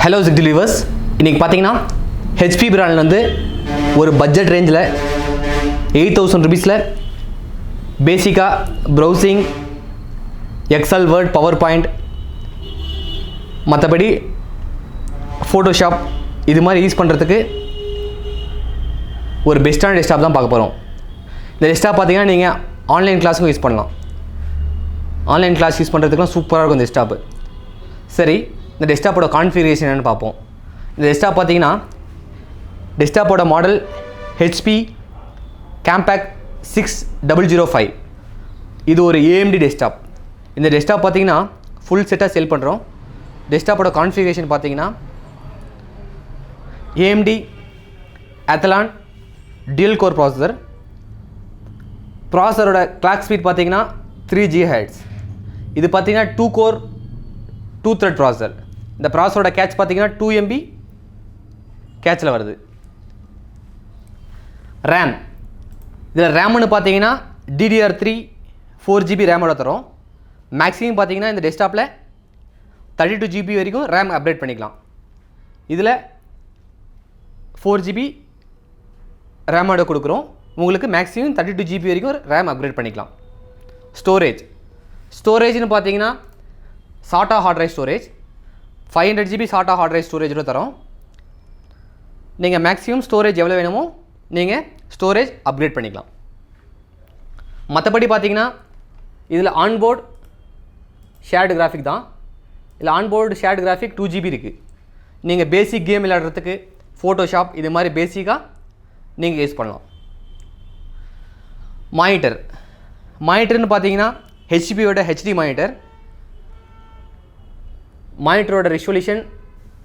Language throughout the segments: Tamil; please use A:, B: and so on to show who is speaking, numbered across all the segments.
A: Hello zig delivers. இன்றைக்கி பார்த்தீங்கன்னா ஹெச்பி பிராண்டில் வந்து ஒரு பட்ஜெட் ரேஞ்சில் 8000 rupeesல பேசிக்காக browsing, Excel, Word, PowerPoint, மற்றபடி ஃபோட்டோஷாப் இது மாதிரி யூஸ் பண்ணுறதுக்கு ஒரு பெஸ்ட்டான டெஸ்க்டாப் தான் பார்க்க போகிறோம். இந்த டெஸ்க்டாப் பார்த்தீங்கன்னா நீங்கள் ஆன்லைன் கிளாஸுக்கும் யூஸ் பண்ணலாம். ஆன்லைன் கிளாஸ் யூஸ் பண்ணுறதுக்குலாம் சூப்பராக இருக்கும் இந்த டெஸ்க்டாப்பு. சரி, இந்த டெஸ்க்டாப்போட கான்ஃபிகரேஷன் என்னென்னு பார்ப்போம். இந்த டெஸ்க்டாப் பார்த்தீங்கன்னா டெஸ்க்டாப்போட மாடல் ஹெச்பி கேம்பேக் 6005. இது ஒரு AMD டெஸ்க்டாப். இந்த டெஸ்க்டாப் பார்த்தீங்கன்னா ஃபுல் செட்டாக செல் பண்ணுறோம். டெஸ்க்டாப்போட கான்ஃபிகரேஷன் பார்த்தீங்கன்னா AMD Athlon dual core processor. ப்ராசஸரோட கிளாக் ஸ்பீட் பார்த்தீங்கன்னா 3 GHz. இது பார்த்தீங்கன்னா 2 கோர் 2 த்ரெட் ப்ராசஸர். இந்த ப்ராசஸரோட கேட்ச் பார்த்தீங்கன்னா 2 MB கேட்சில் வருது. ரேம், இதில் ரேம்னு பார்த்தீங்கன்னா DDR3 4GB ரேமோட தரும். மேக்ஸிமம் பார்த்தீங்கன்னா இந்த டெஸ்க்டாப்பில் 32 GB வரைக்கும் ரேம் அப்டேட் பண்ணிக்கலாம். இதில் 4GB ரேமோட கொடுக்குறோம். உங்களுக்கு மேக்ஸிமம் 32 GB வரைக்கும் ரேம் அப்கிரேட் பண்ணிக்கலாம். ஸ்டோரேஜ்னு பார்த்தீங்கன்னா SATA hard drive storage 500 GB SATA hard drive ஸ்டோரேஜோட தரோம். நீங்கள் மேக்ஸிமம் ஸ்டோரேஜ் எவ்வளோ வேணுமோ நீங்கள் ஸ்டோரேஜ் அப்கிரேட் பண்ணிக்கலாம். மற்றபடி பார்த்தீங்கன்னா இதில் ஆன்போர்டு ஷேர்டு கிராஃபிக் தான். இதில் ஆன்போர்டு ஷேர்டு கிராஃபிக் 2 GB இருக்குது. நீங்கள் பேசிக் கேம் விளையாடுறதுக்கு ஃபோட்டோஷாப் இது மாதிரி பேசிக்காக நீங்கள் யூஸ் பண்ணலாம். மானிட்டர்னு பார்த்தீங்கன்னா ஹெச்பியோட HD மானிட்டரோட ரெசல்யூஷன்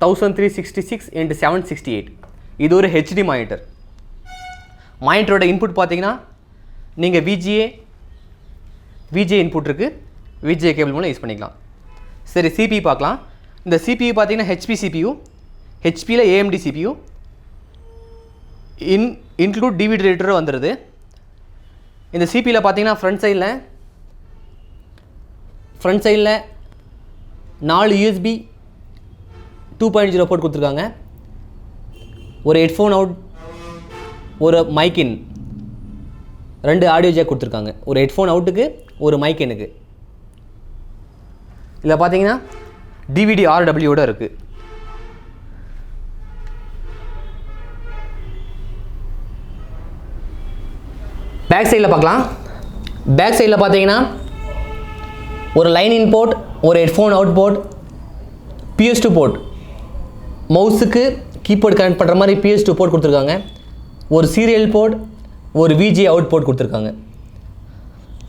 A: 1366x768. இது ஒரு HD மானிட்டர். மானிட்டரோட இன்புட் பார்த்தீங்கன்னா நீங்கள் VGA இன்புட் இருக்குது, VGA கேபிள் மூலம் யூஸ் பண்ணிக்கலாம். சரி, CPU பார்க்கலாம். இந்த CPU பார்த்தீங்கன்னா HP CPU. ஹெச்பியில் AMD CPU include DVD ரைட்டரும் வந்துடுது. இந்த CPயில் பார்த்தீங்கன்னா ஃப்ரண்ட் சைடில் 4 USB 2.0 போர்ட் கொடுத்துருக்காங்க. ஒரு ஹெட்ஃபோன் அவுட், ஒரு மைக் இன், 2 ஆடியோ ஜாக் கொடுத்துருக்காங்க. ஒரு ஹெட்ஃபோன் அவுட்டுக்கு, ஒரு மைக் இனுக்கு. இதில் பார்த்தீங்கன்னா DVD RWவோட இருக்குது. பேக் சைடில் பார்க்கலாம். பேக் சைடில் பார்த்தீங்கன்னா ஒரு லைன் இன் போர்ட், ஒரு headphone out port, PS2 port, மவுஸுக்கு கீபோர்டு கனெக்ட் பண்ணுற மாதிரி PS2 போர்ட் கொடுத்துருக்காங்க. ஒரு சீரியல் போர்ட், ஒரு VGA அவுட் போர்ட் கொடுத்துருக்காங்க.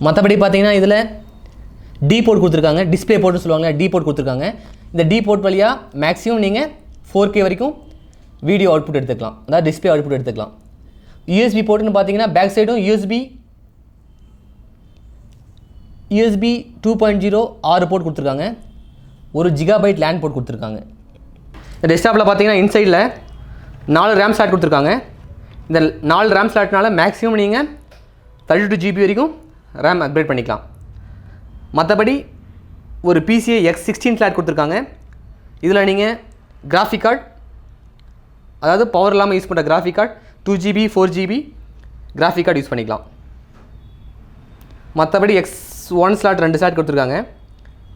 A: மற்றபடி பார்த்தீங்கன்னா இதில் D போர்ட் கொடுத்துருக்காங்க. டிஸ்பிளே போர்ட்னு சொல்லுவாங்க. D போர்ட் கொடுத்துருக்காங்க. இந்த D போர்ட் வழியாக மேக்ஸிமம் நீங்கள் 4K வரைக்கும் வீடியோ அவுட்புட் எடுத்துக்கலாம், அதாவது டிஸ்பிளே அவுட்புட் எடுத்துக்கலாம். USB போர்ட்னு பார்த்தீங்கன்னா பேக் சைடும் USB 2.0 6 போர்ட் கொடுத்துருக்காங்க. ஒரு GB LAN போர்ட் கொடுத்துருக்காங்க. இந்த டெஸ்க்டாப்பில் பார்த்தீங்கன்னா இன்சைடில் 4 ரேம் ஸ்லாட் கொடுத்துருக்காங்க. இந்த 4 ரேம் ஸ்லாட்னால மேக்ஸிமம் நீங்கள் 32 GB வரைக்கும் ரேம் அப்கிரேட் பண்ணிக்கலாம். மற்றபடி ஒரு PCI X16 ஸ்லாட் கொடுத்துருக்காங்க. இதில் நீங்கள் கிராஃபிக் கார்டு, அதாவது பவர் இல்லாமல் யூஸ் பண்ணுற graphic card 2GB 4GB graphic card use பண்ணிக்கலாம். மற்றபடி X1 ஸ்லாட் 2 ஸ்லாட் கொடுத்துருக்காங்க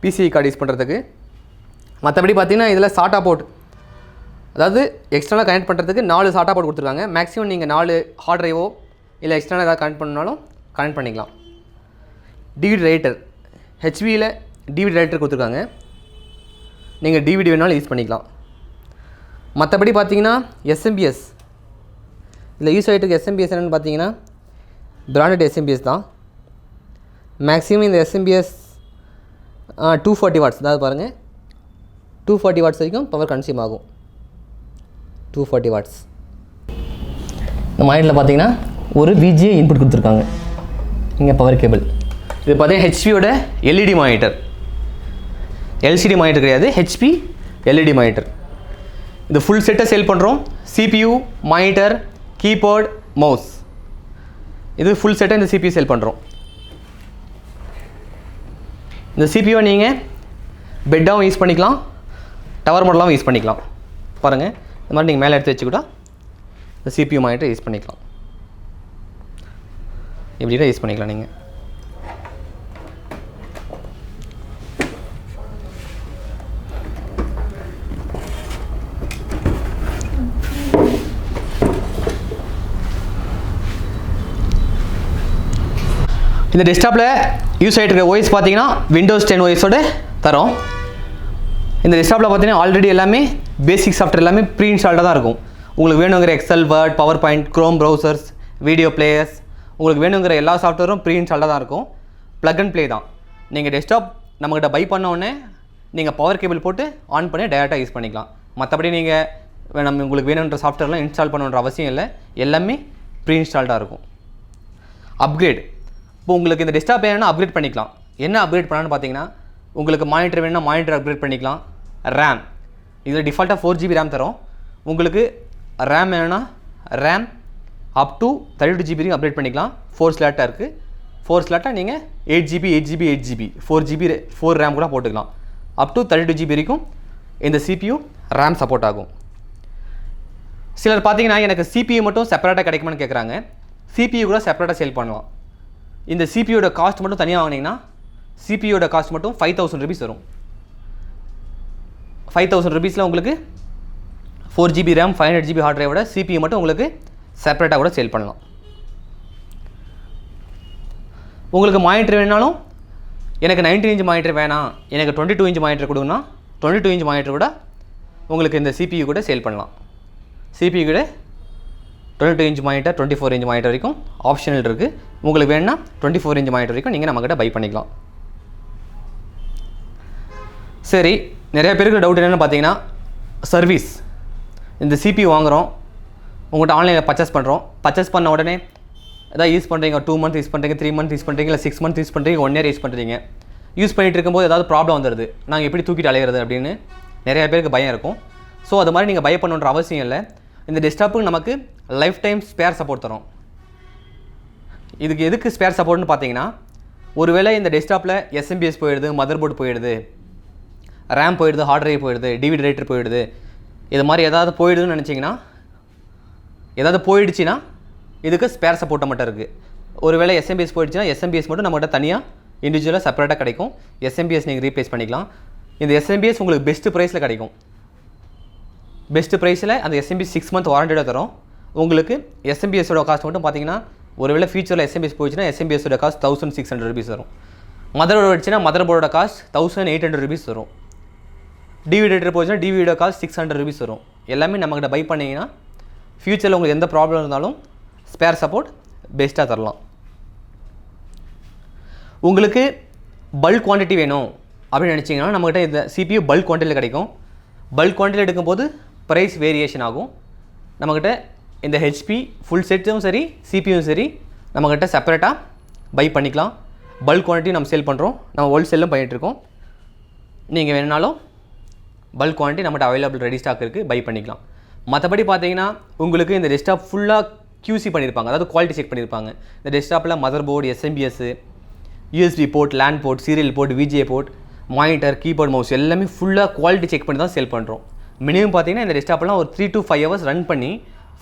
A: PCI கார்டு யூஸ் பண்ணுறதுக்கு. மற்றபடி பார்த்தீங்கன்னா இதில் SATA போர்ட், அதாவது எக்ஸ்டர்னலாக கனெக்ட் பண்ணுறதுக்கு 4 SATA போர்ட் கொடுத்துருக்காங்க. மேக்ஸிமம் நீங்கள் 4 ஹார்ட் ட்ரைவோ இல்லை எக்ஸ்டர்னலாக ஏதாவது கனெக்ட் பண்ணாலும் கனெக்ட் பண்ணிக்கலாம். DVD ரைட்டர், ஹெச்பியில் DVD ரைட்டர் கொடுத்துருக்காங்க. நீங்கள் DVD வேணாலும் யூஸ் பண்ணிக்கலாம். மற்றபடி பார்த்தீங்கன்னா SMBS, இதில் யூஸ் ஆகிட்டு SMBS என்னென்னு பார்த்தீங்கன்னா பிராண்டட் SMBS தான். மேக்ஸிமம் இந்த SMBS 240 வாட்ஸ், அதாவது பாருங்கள் 240 வாட்ஸ் வரைக்கும் பவர் கன்சியூம் ஆகும். 240 வாட்ஸ். இந்த மானிட்டரில் பார்த்தீங்கன்னா ஒரு VGA இன்புட் கொடுத்துருக்காங்க. இங்கே பவர் கேபிள். இது பார்த்தீங்கன்னா ஹெச்பியோட LED மானிட்டர். LCD மானிட்டர் கிடையாது, HP LED மானிட்டர். இது ஃபுல் செட்டை சேல் பண்ணுறோம். CPU, மானிட்டர், கீபோர்டு, மவுஸ், இது ஃபுல் செட்டை இந்த CPU சேல் பண்ணுறோம். இந்த CPU நீங்கள் பெட்டாகவும் யூஸ் பண்ணிக்கலாம், டவர் மாடலாகவும் யூஸ் பண்ணிக்கலாம். பாருங்கள். இந்த மாதிரி நீங்கள் மேலே எடுத்து வச்சு கூட இந்த CPU மானிட்டர் யூஸ் பண்ணிக்கலாம். இப்படி தான் யூஸ் பண்ணிக்கலாம் நீங்கள். இந்த டெஸ்க்டாப்பில் யூஸ் ஆகிட்டு இருக்க OS பார்த்தீங்கன்னா Windows 10 OS-ஓட தரோம். இந்த டெஸ்க்டாப்பில் பார்த்தீங்கன்னா ஆல்ரெடி எல்லாமே பேசிக் சாஃப்ட்வேர் எல்லாமே ப்ரீ இன்ஸ்டால்டாக தான் இருக்கும். உங்களுக்கு வேணுங்கிற Excel, Word, PowerPoint, Chrome browsers, video players, உங்களுக்கு வேணுங்கிற எல்லா சாஃப்ட்வேரும் ப்ரீ இன்ஸ்டால்டாக தான் இருக்கும். ப்ளக் அண்ட் ப்ளே தான். நீங்கள் டெஸ்க்டாப் நம்மகிட்ட பை பண்ண உடனே நீங்கள் பவர் கேபிள் போட்டு ஆன் பண்ணி டேரெக்டாக யூஸ் பண்ணிக்கலாம். மற்றபடி நீங்கள் உங்களுக்கு வேணுன்ற சாஃப்ட்வேர்லாம் இன்ஸ்டால் பண்ணணுன்ற அவசியம் இல்லை. எல்லாமே ப்ரீ இன்ஸ்டால்டாக இருக்கும். அப்கிரேட். இப்போ உங்களுக்கு இந்த டெஸ்க்டாப் வேணும்னா அப்கிரேட் பண்ணிக்கலாம். என்ன அப்கிரேட் பண்ணலான்னு பார்த்தீங்கன்னா, உங்களுக்கு மானிட்டர் வேணும்னா மானிட்டர் அப்கிரேட் பண்ணிக்கலாம். ரேம் இதில் டிஃபால்ட்டாக 4GB ரேம் தரும். உங்களுக்கு ரேம் வேணும்னா ரேம் அப் டு 32GB வரைக்கும் அப்கிரேட் பண்ணிக்கலாம். 4 ஸ்லாட்டாக இருக்குது. 4 ஸ்லாட்டாக நீங்கள் 8GB 8GB 8GB 4GB 4 RAM கூட போட்டுக்கலாம். அப் டு 32GB வரைக்கும் இந்த CPU ரேம் சப்போர்ட் ஆகும். சிலர் பார்த்தீங்கன்னா எனக்கு CPU மட்டும் செப்பரேட்டாக கிடைக்குமான்னு கேட்குறாங்க. CPU கூட செப்பரேட்டாக சேல் பண்ணலாம். இந்த CPUவோட காஸ்ட் மட்டும் தனியாக வாங்கினீங்கன்னா CPUவோட காஸ்ட் மட்டும் 5000 rupees வரும். 5000 rupeesல உங்களுக்கு 4GB RAM 500GB heart டிரைவோட CPU மட்டும் உங்களுக்கு செப்பரேட்டாக கூட சேல் பண்ணலாம். உங்களுக்கு மானிட்டர் வேணாலும் எனக்கு 19 inch மானிட்டர் வேணாம், எனக்கு 22 inch மானிட்டர் கொடுங்கன்னா 22 inch மானிட்டர் கூட உங்களுக்கு இந்த CPU கூட சேல் பண்ணலாம். CPU கூட 22 inch மானிட்டர் 24 inch மானிட்டர் வரைக்கும் ஆப்ஷனல் இருக்குது. உங்களுக்கு வேணும்னா 24 inch மானிட்டர் வரைக்கும் நீங்கள் நம்மக்கிட்ட பை பண்ணிக்கலாம். சரி, நிறைய பேருக்கு டவுட் என்னென்னு பார்த்தீங்கன்னா, சர்வீஸ். இந்த CPU வாங்குகிறோம், உங்கள்கிட்ட ஆன்லைனில் பர்ச்சேஸ் பண்ண உடனே எதாவது யூஸ் பண்ணுறீங்க, 2 months யூஸ் பண்ணுறீங்க, 3 months யூஸ் பண்ணுறீங்க, இல்லை 6 months யூஸ் பண்ணுறீங்க, 1 year யூஸ் பண்ணுறீங்க. யூஸ் பண்ணிகிட்டு இருக்கும்போது ஏதாவது ப்ராப்ளம் வந்துடுது, நாங்கள் எப்படி தூக்கிட்டு அலையிறது அப்படின்னு நிறைய பேருக்கு பயம் இருக்கும். ஸோ அது மாதிரி நீங்கள் பை பண்ணுன்ற அவசியம் இல்லை. இந்த டெஸ்க்டாப்புக்கு நமக்கு லைஃப் டைம் ஸ்பேர் சப்போர்ட் தரும். இதுக்கு எதுக்கு ஸ்பேர் சப்போர்ட்னு பார்த்தீங்கன்னா, ஒருவேளை இந்த டெஸ்க்டாப்பில் SMBS போயிடுது, மதர் போர்டு போயிடுது, ரேம் போயிடுது, ஹார்ட் டிரைவ் போயிடுது, DVD ரைட்டர் போயிடுது, இது மாதிரி ஏதாவது போயிடுதுன்னு நினச்சிங்கன்னா, ஏதாவது போயிடுச்சுன்னா இதுக்கு ஸ்பேர் சப்போர்ட்டை மட்டும் இருக்குது. ஒருவேளை SMBS போயிடுச்சுன்னா SMBS மட்டும் நம்மகிட்ட தனியாக இண்டிவிஜுவலாக செப்பரேட்டாக கிடைக்கும். SMBS நீங்கள் ரீப்ளேஸ் பண்ணிக்கலாம். இந்த SMBS உங்களுக்கு பெஸ்ட்டு ப்ரைஸில் கிடைக்கும். பெஸ்ட்டு ப்ரைஸில் அந்த SMBS 6 month வாரண்டியோட தரும். உங்களுக்கு SMBSோட காஸ்ட் மட்டும் பார்த்தீங்கன்னா, ஒருவேளை ஃபியூச்சரில் SMBS போயிடுச்சுன்னா SMBSோட காஸ்ட் 1600 rupees வரும். மதர் போர்டு வச்சுன்னா மதர் போர்டோட காஸ்ட் 1800 rupees வரும். DVD ரைட்டர் போச்சுன்னா DVDயோட காஸ்ட் 600 rupees வரும். எல்லாமே நம்மகிட்ட பை பண்ணிங்கன்னா ஃபியூச்சரில் உங்களுக்கு எந்த ப்ராப்ளம் இருந்தாலும் ஸ்பேர் சப்போர்ட் பெஸ்ட்டாக தரலாம். உங்களுக்கு பல்க் குவான்டிட்டி வேணும் அப்படின்னு நினச்சிங்கன்னா, நம்மகிட்ட இந்த CPU பல்க் குவான்டிட்டியில் கிடைக்கும். பல்க் குவான்டிட்டியில் எடுக்கும்போது ப்ரைஸ் வேரியேஷன் ஆகும். நம்மக்கிட்ட இந்த HP ஃபுல் செட்டும் சரி, CPUவும் சரி, நம்மக்கிட்ட செப்பரேட்டாக பை பண்ணிக்கலாம். பல்க் குவான்டிட்டி நம்ம சேல் பண்ணுறோம், நம்ம ஹோல்சேலும் பண்ணிகிட்ருக்கோம். நீங்கள் வேணுனாலும் பல்க் குவான்டிட்டி நம்மகிட்ட அவைலபிள் ரெடி ஸ்டாக் இருக்குது, பை பண்ணிக்கலாம். மற்றபடி பார்த்தீங்கன்னா, உங்களுக்கு இந்த டெஸ்க்டாப் ஃபுல்லாக QC பண்ணியிருப்பாங்க, அதாவது குவாலிட்டி செக் பண்ணியிருப்பாங்க. இந்த டெஸ்க்டாப்பில் motherboard, SMBS, USB port, LAN port, serial port, VGA port, monitor, keyboard, mouse எல்லாமே ஃபுல்லாக குவாலிட்டி செக் பண்ணி தான் சேல் பண்ணுறோம். மினிமம் பார்த்தீங்கன்னா இந்த டெஸ்க்டாப்லாம் ஒரு 3 to 5 hours ரன் பண்ணி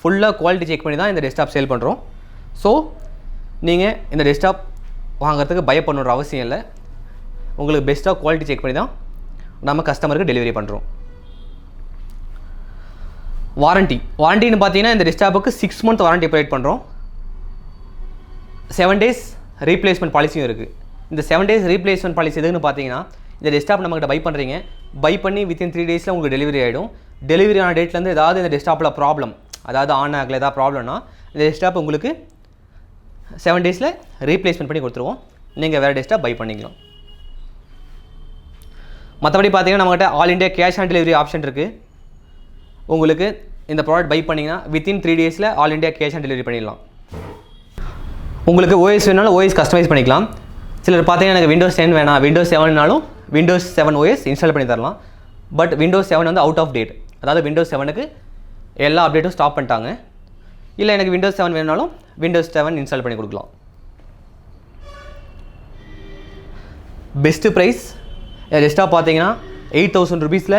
A: ஃபுல்லாக குவாலிட்டி செக் பண்ணி தான் இந்த டெஸ்க்டாப் சேல் பண்ணுறோம். ஸோ நீங்கள் இந்த டெஸ்க்டாப் வாங்குறதுக்கு பயப்படணுன்ற அவசியம் இல்லை. உங்களுக்கு பெஸ்ட்டாக குவாலிட்டி செக் பண்ணி தான் நம்ம கஸ்டமருக்கு டெலிவரி பண்ணுறோம். வாரண்டின்னு பார்த்தீங்கன்னா, இந்த டெஸ்க்டாப்புக்கு 6 month வாரண்டி ப்ரொவைட் பண்ணுறோம். 7 days ரீப்ளேஸ்மெண்ட் பாலிசியும் இருக்குது. இந்த 7 days ரீப்ளேஸ்மெண்ட் பாலிசி எதுன்னு பார்த்தீங்கன்னா, இந்த டெஸ்க்டாப் நம்மகிட்ட பை பண்ணுறீங்க, பை பண்ணி வித்தின் 3 days உங்களுக்கு டெலிவரி ஆகிடும். டெலிவரி ஆன டேட்லேருந்து ஏதாவது இந்த டெஸ்க்டாப்பில் ப்ராப்ளம், அதாவது ஆன் ஆகல ஏதாவது ப்ராப்ளம்னா, இந்த டெஸ்க்டாப் உங்களுக்கு 7 days ரீப்ளேஸ்மெண்ட் பண்ணி கொடுத்துருவோம். நீங்கள் வேறு டெஸ்க்டாப் பை பண்ணிக்கலாம். மற்றபடி பார்த்தீங்கன்னா, நம்மகிட்ட all India cash on delivery option இருக்குது. உங்களுக்கு இந்த ப்ராடக்ட் பை பண்ணிங்கன்னா within 3 days all India cash on delivery பண்ணிடலாம். உங்களுக்கு OS வேணாலும் OS கஸ்டமைஸ் பண்ணிக்கலாம். சிலர் பார்த்தீங்கன்னா, எனக்கு Windows 10 வேணாம், Windows 7னாலும் Windows 7 OS இன்ஸ்டால் பண்ணி தரலாம். பட் Windows 7 வந்து அவுட் ஆஃப் டேட், அதாவது Windows 7க்கு எல்லா அப்டேட்டும் ஸ்டாப் பண்ணிட்டாங்க. இல்லை எனக்கு Windows 7 வேணுனாலும் Windows 7 இன்ஸ்டால் பண்ணி கொடுக்கலாம். பெஸ்ட்டு ப்ரைஸ் டெஸ்க்டாப் பார்த்தீங்கன்னா 8000 rupeesல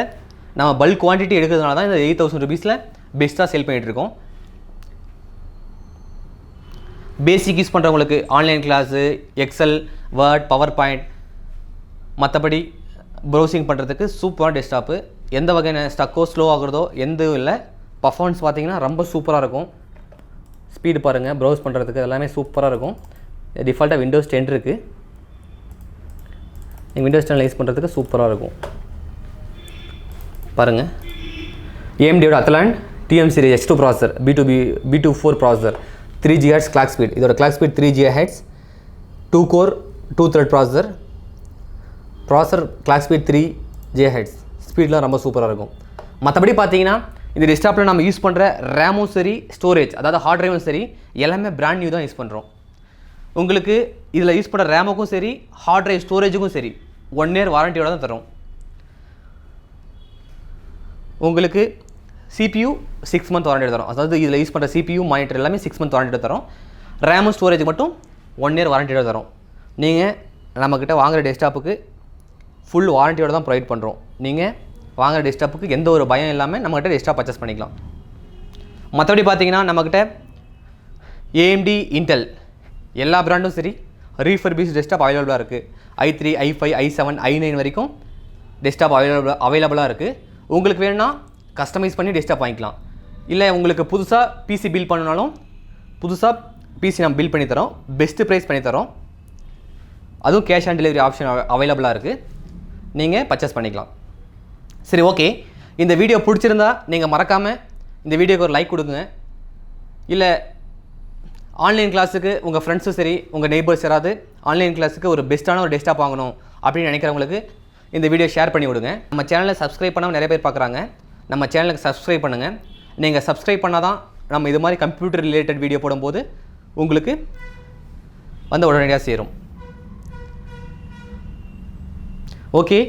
A: நம்ம பல்க் குவான்டிட்டி எடுக்கிறதுனால தான் இந்த 8000 ருபீஸில் பெஸ்ட்டாக சேல் பண்ணிகிட்ருக்கோம். பேசிக் யூஸ் பண்ணுறவங்களுக்கு online class, Excel, Word, PowerPoint, மற்றபடி ப்ரௌசிங் பண்ணுறதுக்கு சூப்பரான டெஸ்க்டாப்பு. எந்த வகையான ஸ்டக்கோ ஸ்லோ ஆகுறதோ எதுவும் இல்லை. பர்ஃபார்மன்ஸ் பார்த்தீங்கன்னா ரொம்ப சூப்பராக இருக்கும். ஸ்பீடு பாருங்கள், ப்ரௌஸ் பண்ணுறதுக்கு எல்லாமே சூப்பராக இருக்கும். டிஃபால்ட்டாக விண்டோஸ் 10 இருக்குது. நீங்கள் விண்டோஸ் 10 யூஸ் பண்ணுறதுக்கு சூப்பராக இருக்கும். பாருங்கள், AMDயோட Athlon TM series X2 processor, B2 4 processor, 3 GHz clock speed. இதோட clock speed 3 GHz, 2 core 2 thread processor clock speed 3 GHz. ஸ்பீட்லாம் ரொம்ப சூப்பராக இருக்கும். மற்றபடி பார்த்தீங்கன்னா இந்த டெஸ்க்டாப்பில் நம்ம யூஸ் பண்ணுற ரேமும் சரி, ஸ்டோரேஜ் அதாவது ஹார்ட் ட்ரைவும் சரி, எல்லாமே பிராண்ட் நியூ தான் யூஸ் பண்ணுறோம். உங்களுக்கு இதில் யூஸ் பண்ணுற ரேமுக்கும் சரி, ஹார்ட் ட்ரைவ் ஸ்டோரேஜுக்கும் சரி 1 இயர் வாரண்டியோட தான் தரும். உங்களுக்கு CPU 6 மந்த் வாரண்டி தரும். அதாவது இதில் யூஸ் பண்ணுற CPU, மானிட்டர் எல்லாமே 6 மந்த் வாரண்டி தரும். ரேமும் ஸ்டோரேஜ் மட்டும் 1 இயர் வாரண்டியோட தரும். நீங்கள் நம்மக்கிட்ட வாங்குகிற டெஸ்க்டாப்புக்கு ஃபுல் வாரண்டியோட தான் ப்ரொவைட் பண்ணுறோம். நீங்கள் வாங்குகிற டெஸ்க்டாப்புக்கு எந்த ஒரு பயம் இல்லாமல் நம்மக்கிட்ட டெஸ்க்டாப் பர்ச்சேஸ் பண்ணிக்கலாம். மற்றபடி பார்த்தீங்கன்னா நம்மக்கிட்ட AMD, Intel எல்லா பிராண்டும் சரி ரீஃபர்பிஷ்டு டெஸ்க்டாப் அவைலபிளாக இருக்குது. i3, i5, i7, i9 வரைக்கும் டெஸ்க்டாப் அவைலபிளாக இருக்குது. உங்களுக்கு வேணும்னா கஸ்டமைஸ் பண்ணி டெஸ்க்டாப் வாங்கிக்கலாம். இல்லை உங்களுக்கு புதுசாக PC பில் பண்ணனாலும் புதுசாக PC நம்ம பில் பண்ணி தரோம். பெஸ்ட்டு ப்ரைஸ் பண்ணி தரோம். அதுவும் கேஷ் ஆன் டெலிவரி ஆப்ஷன் அவைலபிளாக இருக்குது. நீங்கள் பர்ச்சேஸ் பண்ணிக்கலாம். சரி, ஓகே. இந்த வீடியோ பிடிச்சிருந்தா நீங்கள் மறக்காமல் இந்த வீடியோக்கு ஒரு லைக் கொடுங்க. இல்லை ஆன்லைன் கிளாஸுக்கு உங்கள் ஃப்ரெண்ட்ஸும் சரி, உங்கள் நெய்பர்ஸ் யாராவது ஆன்லைன் கிளாஸுக்கு ஒரு பெஸ்ட்டான ஒரு டெஸ்க்டாப் வாங்கணும் அப்படின்னு நினைக்கிறவங்களுக்கு இந்த வீடியோ ஷேர் பண்ணி விடுங்க. நம்ம சேனலை சப்ஸ்கிரைப் பண்ணாமல் நிறைய பேர் பார்க்குறாங்க. நம்ம சேனலுக்கு சப்ஸ்கிரைப் பண்ணுங்கள். நீங்கள் சப்ஸ்கிரைப் பண்ணால் தான் நம்ம இது மாதிரி கம்ப்யூட்டர் ரிலேட்டட் வீடியோ போடும்போது உங்களுக்கு வந்து உடனடியாக சேரும். ஓகே,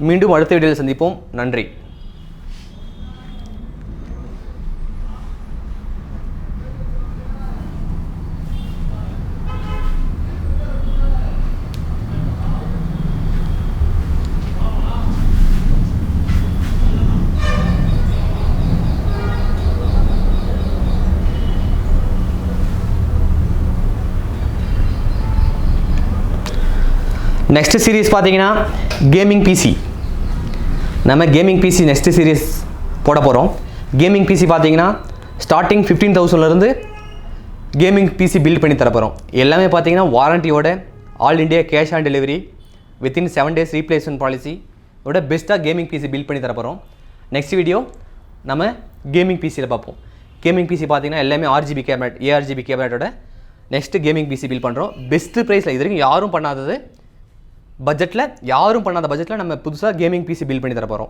A: மீண்டும் அடுத்த வீடியோவில் சந்திப்போம். நன்றி. நெக்ஸ்ட் சீரீஸ் பார்த்தீங்கன்னா கேமிங் PC. நம்ம கேமிங் PC நெக்ஸ்ட் சீரீஸ் போட போகிறோம். கேமிங் PC பார்த்தீங்கன்னா ஸ்டார்டிங் 15,000லேருந்து கேமிங் PC பில்ட் பண்ணி தர போகிறோம். எல்லாமே பார்த்தீங்கன்னா வாரண்டியோட, all India cash on delivery, within 7 days replacement பாலிசியோட பெஸ்ட்டாக கேமிங் PC பில்ட் பண்ணி தர போகிறோம். நெக்ஸ்ட் வீடியோ நம்ம கேமிங் PCயில் பார்ப்போம். கேமிங் PC பார்த்தீங்கன்னா எல்லாமே RGB கேபினட், ARGB கேபினட்டோட நெக்ஸ்ட் கேமிங் PC பில்ட் பண்ணுறோம். பெஸ்ட்டு ப்ரைஸில், இது வரைக்கும் யாரும் பண்ணாத பட்ஜெட்டில் நம்ம புதுசாக கேமிங் PC பில்ட் பண்ணி தர போகிறோம்.